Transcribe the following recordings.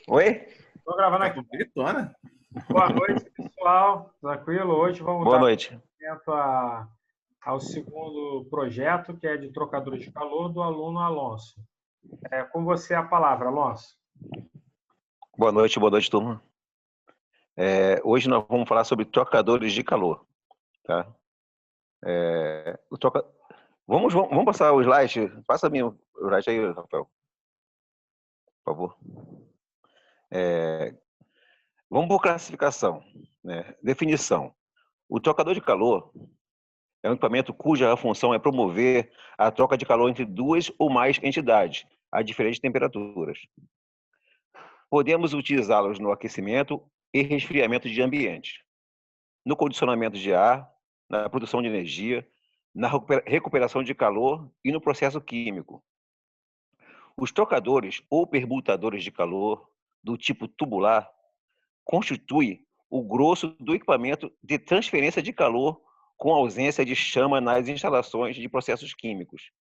Oi? Estou gravando Tá aqui. com gritona. Boa noite, pessoal. Tranquilo? Hoje vamos Boa dar noite. seguimento ao segundo projeto, que é de trocadores de calor, do aluno Alonso. Com você a palavra, Alonso. Boa noite, turma. Hoje nós vamos falar sobre trocadores de calor, tá? O troca... vamos passar o slide. Passa o slide aí, Rafael, por favor. Vamos por classificação, né? Definição. O trocador de calor é um equipamento cuja função é promover a troca de calor entre duas ou mais entidades a diferentes temperaturas. Podemos utilizá-los no aquecimento e resfriamento de ambientes, no condicionamento de ar, na produção de energia, na recuperação de calor e no processo químico. Os trocadores ou permutadores de calor do tipo tubular constituem o grosso do equipamento de transferência de calor com ausência de chama nas instalações de processos químicos.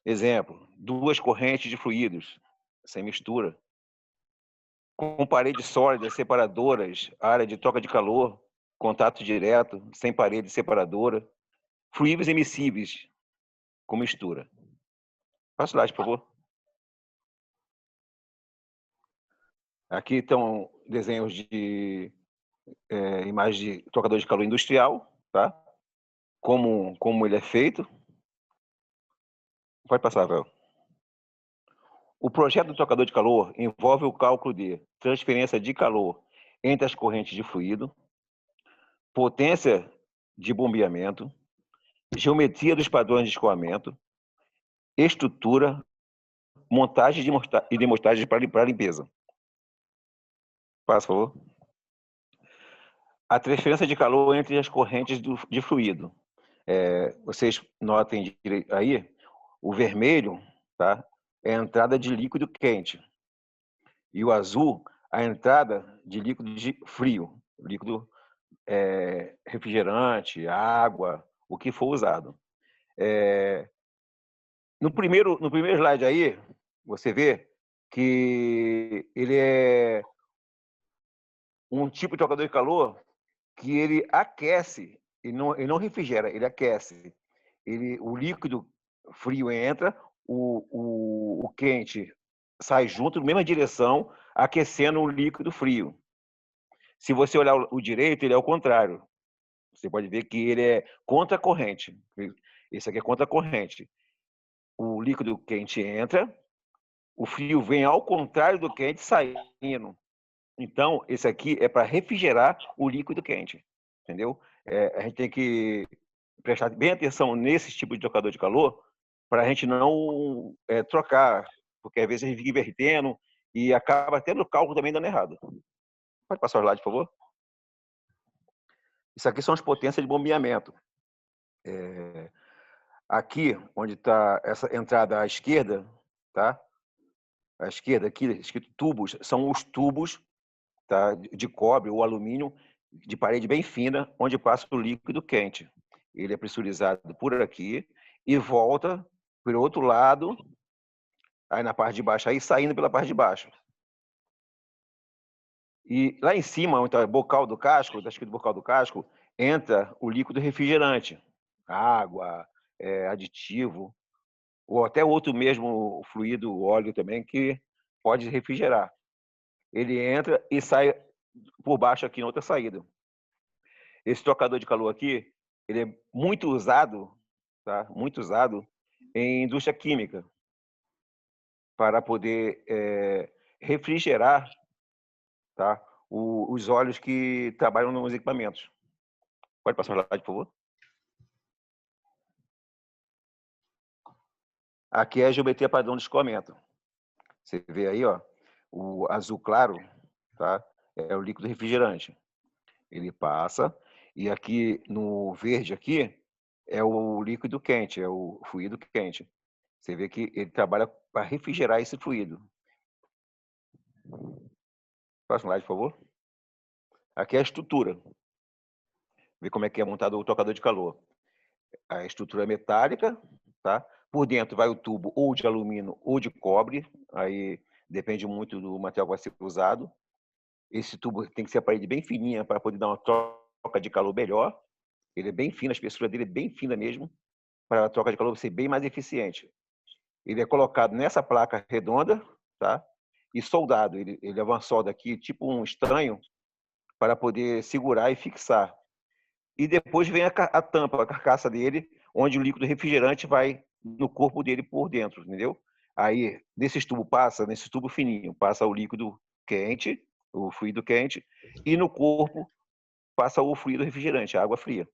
Exemplo, duas correntes de fluidos, sem mistura, com paredes sólidas separadoras, área de troca de calor, contato direto, sem parede separadora, fluíveis emissíveis, com mistura. Passa o slide, por favor. Aqui estão desenhos de imagens de trocador de calor industrial, tá? Como ele é feito. Pode passar, Rafael. O projeto do trocador de calor envolve o cálculo de transferência de calor entre as correntes de fluido, potência de bombeamento, geometria dos padrões de escoamento, estrutura, montagem e demonstragem para limpeza. Passa, por favor. A transferência de calor entre as correntes de fluido. Vocês notem aí, o vermelho, tá? É a entrada de líquido quente. E o azul, a entrada de líquido frio, líquido refrigerante, água, o que for usado. No primeiro slide aí, você vê que ele é um tipo de trocador de calor que ele aquece, ele não refrigera, ele aquece. O líquido frio entra, o quente sai junto, na mesma direção, aquecendo o líquido frio. Se você olhar o direito, ele é o contrário. Você pode ver que ele é contra-corrente. Esse aqui é contra-corrente. O líquido quente entra, o frio vem ao contrário do quente saindo. Então, esse aqui é para refrigerar o líquido quente, entendeu? A gente tem que prestar bem atenção nesse tipo de trocador de calor para a gente não trocar, porque às vezes a gente fica invertendo e acaba tendo o cálculo também dando errado. Pode passar o slide, por favor? Isso aqui são as potências de bombeamento. Aqui, onde está essa entrada à esquerda, tá? À esquerda aqui, escrito tubos, são os tubos, tá? De cobre ou alumínio, de parede bem fina, onde passa o líquido quente. Ele é pressurizado por aqui e volta para o outro lado, aí na parte de baixo, aí saindo pela parte de baixo. E lá em cima, onde está o bocal do casco, está escrito bocal do casco, entra o líquido refrigerante, água, aditivo, ou até outro mesmo fluido, óleo também, que pode refrigerar. Ele entra e sai por baixo aqui na outra saída. Esse trocador de calor aqui, ele é muito usado, tá? Muito usado em indústria química para poder refrigerar, tá? Os óleos que trabalham nos equipamentos. Pode passar o slide, por favor? Aqui é a geometria padrão de escoamento. Você vê aí, ó, o azul claro, tá? É o líquido refrigerante. Ele passa e aqui no verde aqui é o líquido quente, é o fluido quente. Você vê que ele trabalha para refrigerar esse fluido. Próximo slide, por favor. Aqui é a estrutura. Vê como é que é montado o trocador de calor. A estrutura é metálica, tá? Por dentro vai o tubo ou de alumínio ou de cobre. Aí depende muito do material que vai ser usado. Esse tubo tem que ser a parede bem fininha para poder dar uma troca de calor melhor. Ele é bem fino, a espessura dele é bem fina mesmo, para a troca de calor ser bem mais eficiente. Ele é colocado nessa placa redonda, tá? E soldado. Ele é uma solda aqui, tipo um estranho, para poder segurar e fixar. E depois vem a tampa, a carcaça dele, onde o líquido refrigerante vai no corpo dele por dentro, entendeu? Aí, nesse tubo fininho, passa o líquido quente, o fluido quente, e no corpo passa o fluido refrigerante, a água fria.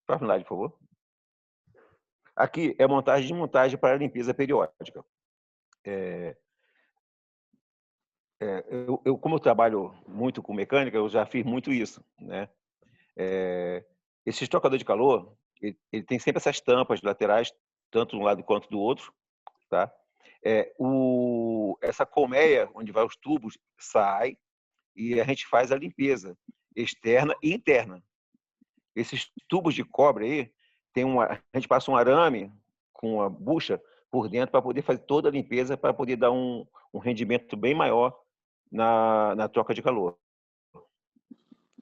Próximo slide, por favor. Aqui é montagem e desmontagem para limpeza periódica. Como eu trabalho muito com mecânica, eu já fiz muito isso, né? Esse trocador de calor, ele tem sempre essas tampas laterais, tanto de um lado quanto do outro, tá? Essa colmeia, onde vai os tubos, sai e a gente faz a limpeza externa e interna. Esses tubos de cobre aí, a gente passa um arame com uma bucha por dentro para poder fazer toda a limpeza, para poder dar um rendimento bem maior na troca de calor.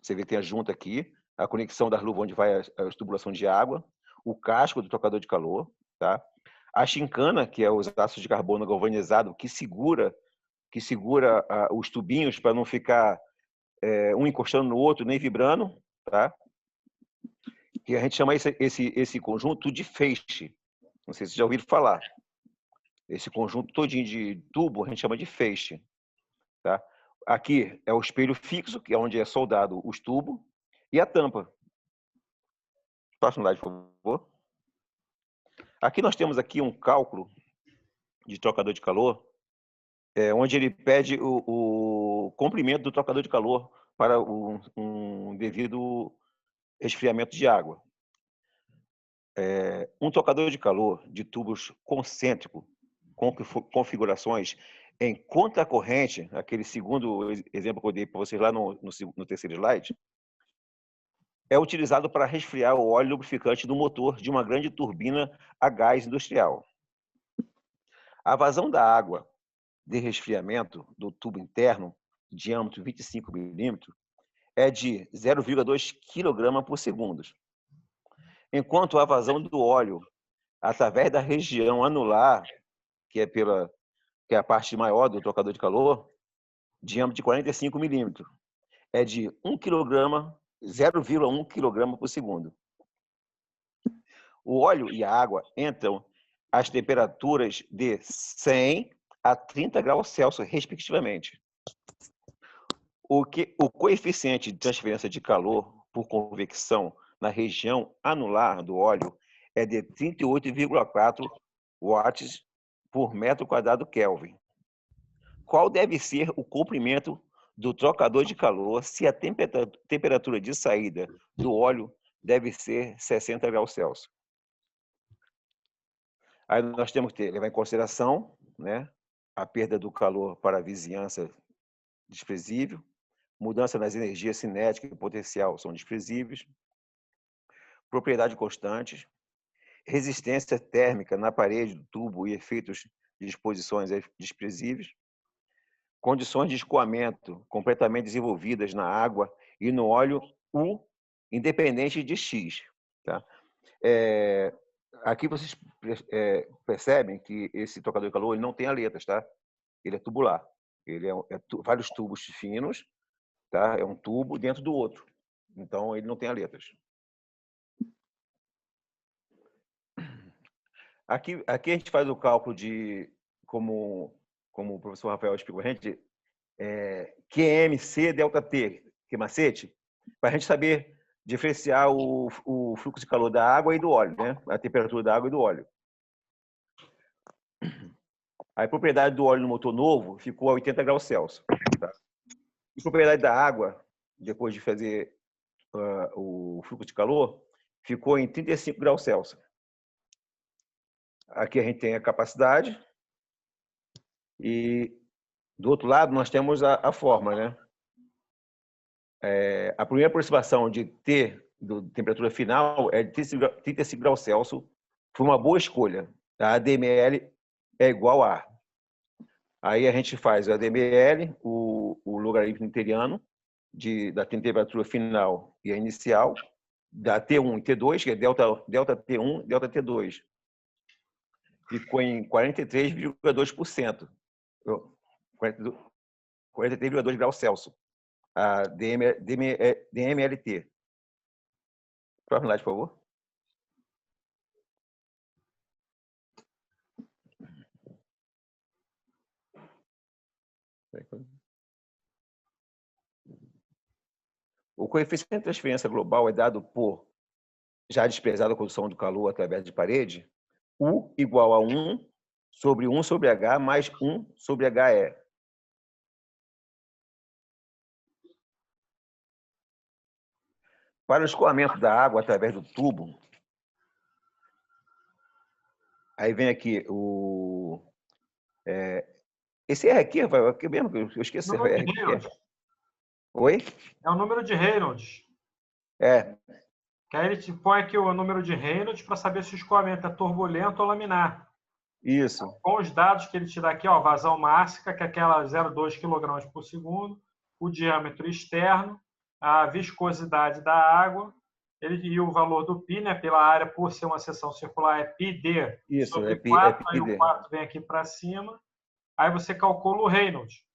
Você vê que tem a junta aqui, a conexão das luvas onde vai a tubulação de água, o casco do trocador de calor, tá? A chincana, que é os ácidos de carbono galvanizado, que segura os tubinhos para não ficar um encostando no outro, nem vibrando, tá? Que a gente chama esse conjunto de feixe. Não sei se vocês já ouviram falar. Esse conjunto todinho de tubo a gente chama de feixe, tá? Aqui é o espelho fixo, que é onde é soldado os tubos, e a tampa. Próximo slide, por favor. Aqui nós temos aqui um cálculo de trocador de calor, onde ele pede o comprimento do trocador de calor para um devido resfriamento de água. Um trocador de calor de tubos concêntrico, com configurações em contracorrente, aquele segundo exemplo que eu dei para vocês lá no terceiro slide, é utilizado para resfriar o óleo lubrificante do motor de uma grande turbina a gás industrial. A vazão da água de resfriamento do tubo interno, diâmetro 25 milímetros, é de 0,2 kg por segundo, enquanto a vazão do óleo através da região anular, que é a parte maior do trocador de calor, diâmetro de 45 milímetros, é de 0,1 kg por segundo. O óleo e a água entram às temperaturas de 100 a 30 graus Celsius, respectivamente. O coeficiente de transferência de calor por convecção na região anular do óleo é de 38,4 watts por metro quadrado Kelvin. Qual deve ser o comprimento do trocador de calor se a temperatura de saída do óleo deve ser 60 graus Celsius? Aí nós temos que levar em consideração, né, a perda do calor para a vizinhança desprezível, mudança nas energias cinética e potencial são desprezíveis, propriedade constante, resistência térmica na parede do tubo e efeitos de exposições desprezíveis, condições de escoamento completamente desenvolvidas na água e no óleo U, independente de X. Tá? Aqui vocês percebem que esse trocador de calor ele não tem aletas, tá? Ele é tubular. Ele vários tubos finos, tá? É um tubo dentro do outro. Então, ele não tem aletas. Aqui a gente faz o cálculo de, como o professor Rafael explicou a gente, QMC delta T, que macete, para a gente saber diferenciar o fluxo de calor da água e do óleo, né? A temperatura da água e do óleo. A propriedade do óleo no motor novo ficou a 80 graus Celsius. Tá? E a propriedade da água, depois de fazer o fluxo de calor, ficou em 35 graus Celsius. Aqui a gente tem a capacidade e do outro lado nós temos a forma, né? A primeira aproximação de T, da temperatura final, é de 35 graus Celsius. Foi uma boa escolha. A ADML é igual a Aí a gente faz o ADML, o logaritmo newtoniano da temperatura final e a inicial, da T1 e T2, que é delta T1, delta T2. Ficou em 43,2%. 43,2 graus Celsius. A DMLT. Próximo slide, por favor. O coeficiente de transferência global é dado por, já desprezada a condução do calor através de parede, U igual a 1 sobre H mais 1 sobre HE. Para o escoamento da água através do tubo, aí vem aqui o... esse R aqui, aqui mesmo, eu esqueci. Número de Reynolds. Oi? É o número de Reynolds. É. Que aí ele te põe aqui o número de Reynolds para saber se o escoamento é turbulento ou laminar. Isso. Com os dados que ele te dá aqui, ó, vazão máxima, que é aquela 0,2 kg por segundo, o diâmetro externo, a viscosidade da água, e o valor do π, né, pela área, por ser uma seção circular, é πd Isso, sobre é 4, aí πd. o 4 vem aqui para cima, aí você calcula o Reynolds.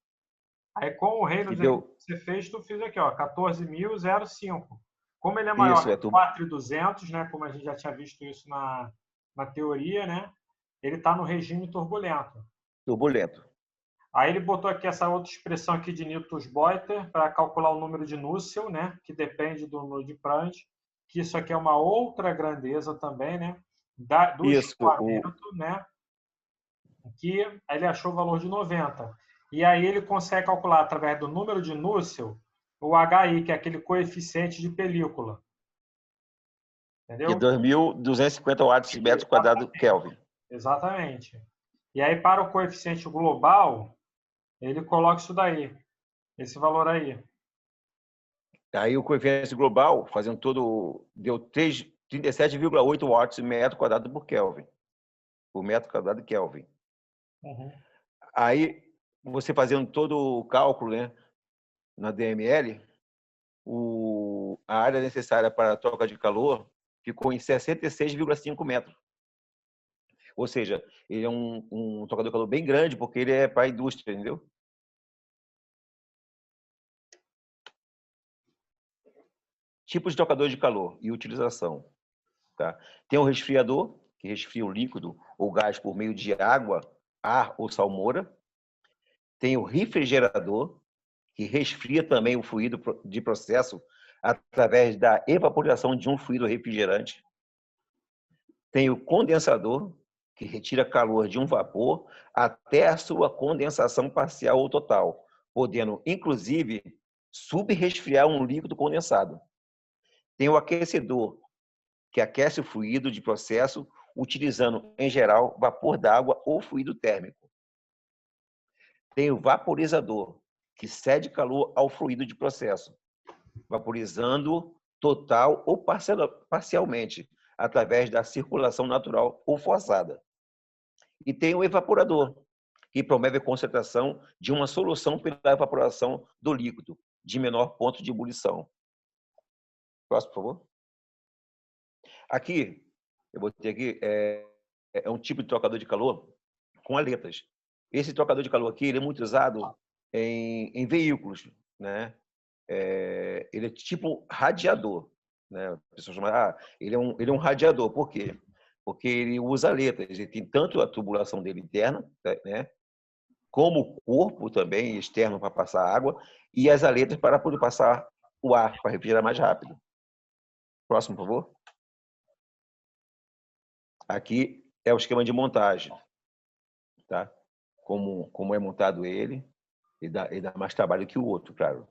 Aí com o Reynolds que você fez, tu fez aqui, ó, 14.005. Como ele é maior que 4.200, né, como a gente já tinha visto isso na teoria, né, ele está no regime turbulento. Turbulento. Aí ele botou aqui essa outra expressão aqui de Newton-Boiter para calcular o número de Nusselt, né, que depende do número de Prandtl, que isso aqui é uma outra grandeza também, né, do escoamento, né, que aí ele achou o valor de 90. E aí ele consegue calcular através do número de Nusselt o HI, que é aquele coeficiente de película. Entendeu? Que 2.250 watts de metro quadrado Kelvin. Exatamente. E aí, para o coeficiente global, ele coloca isso daí, esse valor aí. Aí o coeficiente global, fazendo todo, deu 37,8 watts por metro quadrado por Kelvin. Por metro quadrado Kelvin. Uhum. Aí, você fazendo todo o cálculo, né, na DML, a área necessária para a troca de calor ficou em 66,5 metros. Ou seja, ele é um trocador de calor bem grande, porque ele é para a indústria, entendeu? Tipos de trocador de calor e utilização. Tá? Tem o resfriador, que resfria o líquido ou gás por meio de água, ar ou salmoura. Tem o refrigerador, que resfria também o fluido de processo através da evaporação de um fluido refrigerante. Tem o condensador, que retira calor de um vapor até a sua condensação parcial ou total, podendo, inclusive, subresfriar um líquido condensado. Tem o aquecedor, que aquece o fluido de processo utilizando, em geral, vapor d'água ou fluido térmico. Tem o vaporizador, que cede calor ao fluido de processo, vaporizando total ou parcialmente, através da circulação natural ou forçada. E tem o evaporador, que promove a concentração de uma solução pela evaporação do líquido, de menor ponto de ebulição. Próximo, por favor. Aqui, eu botei aqui, é um tipo de trocador de calor com aletas. Esse trocador de calor aqui ele é muito usado em veículos, né? Ele é tipo radiador, né? A pessoa chama, ele é um radiador. Por quê? Porque ele usa aletas. Ele tem tanto a tubulação dele interna, né? Como o corpo também externo para passar água e as aletas para poder passar o ar, para refrigerar mais rápido. Próximo, por favor. Aqui é o esquema de montagem, tá? Como é montado ele dá mais trabalho que o outro, claro.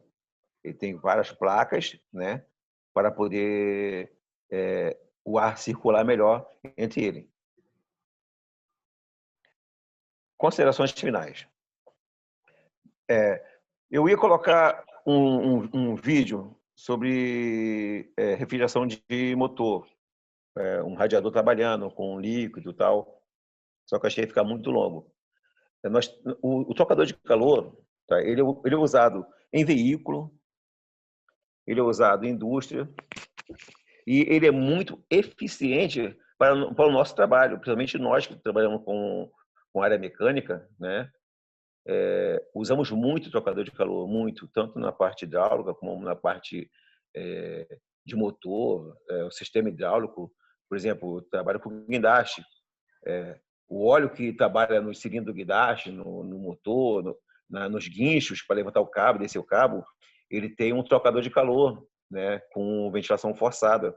Ele tem várias placas, né? Para poder o ar circular melhor entre ele. Considerações finais. Eu ia colocar um vídeo sobre refrigeração de motor, um radiador trabalhando com líquido e tal, só que achei que ia ficar muito longo. O trocador de calor, tá? Ele é usado em veículo, ele é usado em indústria, e ele é muito eficiente para o nosso trabalho, principalmente nós que trabalhamos com área mecânica, né? Usamos muito trocador de calor, muito, tanto na parte hidráulica como na parte de motor, o sistema hidráulico. Por exemplo, eu trabalho com guindaste. O óleo que trabalha no cilindro do guindaste, no motor, nos guinchos para levantar o cabo, descer o cabo, ele tem um trocador de calor, né, com ventilação forçada.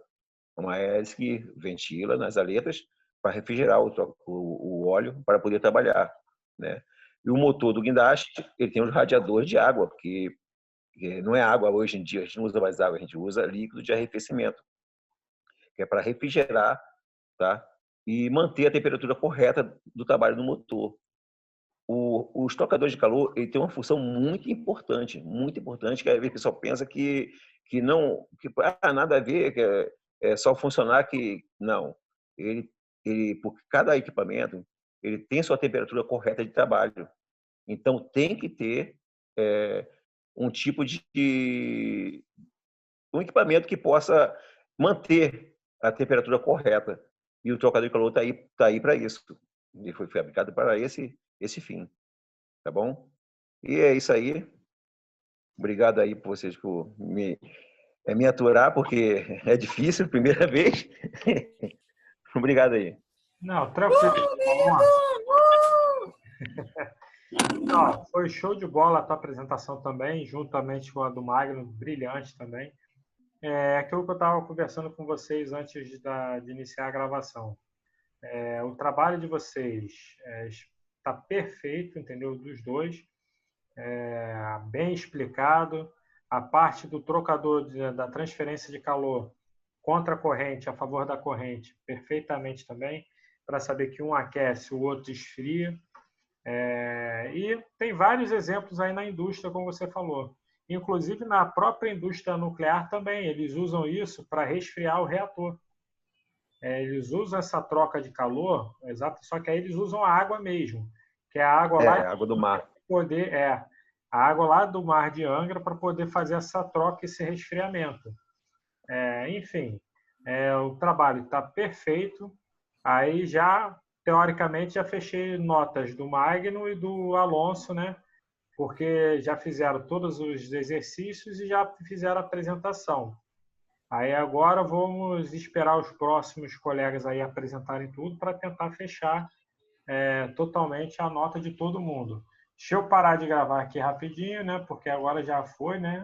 Uma hélice que ventila nas aletas para refrigerar o óleo para poder trabalhar, né? E o motor do guindaste, ele tem os radiadores de água, porque não é água hoje em dia, a gente não usa mais água, a gente usa líquido de arrefecimento, que é para refrigerar, tá? E manter a temperatura correta do trabalho do motor. Os trocadores de calor, ele tem uma função muito importante, que às vezes o pessoal pensa que não, que nada a ver, que é só funcionar que não. Porque cada equipamento, ele tem sua temperatura correta de trabalho. Então tem que ter um tipo um equipamento que possa manter a temperatura correta. E o trocador de calor tá aí para isso. Ele foi fabricado para esse fim. Tá bom? E é isso aí. Obrigado aí por vocês por me aturar, porque é difícil, primeira vez. Obrigado aí. Não, tranquilo. Não, foi show de bola a tua apresentação também, juntamente com a do Magno, brilhante também. É aquilo que eu estava conversando com vocês antes de iniciar a gravação. O trabalho de vocês está perfeito, entendeu? Dos dois. Bem explicado. A parte do trocador da transferência de calor contra a corrente, a favor da corrente, perfeitamente também, para saber que um aquece, o outro esfria. E tem vários exemplos aí na indústria, como você falou. Inclusive na própria indústria nuclear também, eles usam isso para resfriar o reator. Eles usam essa troca de calor, exato, só que aí eles usam a água mesmo, que é a água lá a água do mar. A água lá do mar de Angra para poder fazer essa troca, esse resfriamento. Enfim, o trabalho está perfeito. Aí já, teoricamente, já fechei notas do Magno e do Alonso, né? Porque já fizeram todos os exercícios e já fizeram a apresentação. Aí agora vamos esperar os próximos colegas aí apresentarem tudo para tentar fechar totalmente a nota de todo mundo. Deixa eu parar de gravar aqui rapidinho, né? Porque agora já foi, né?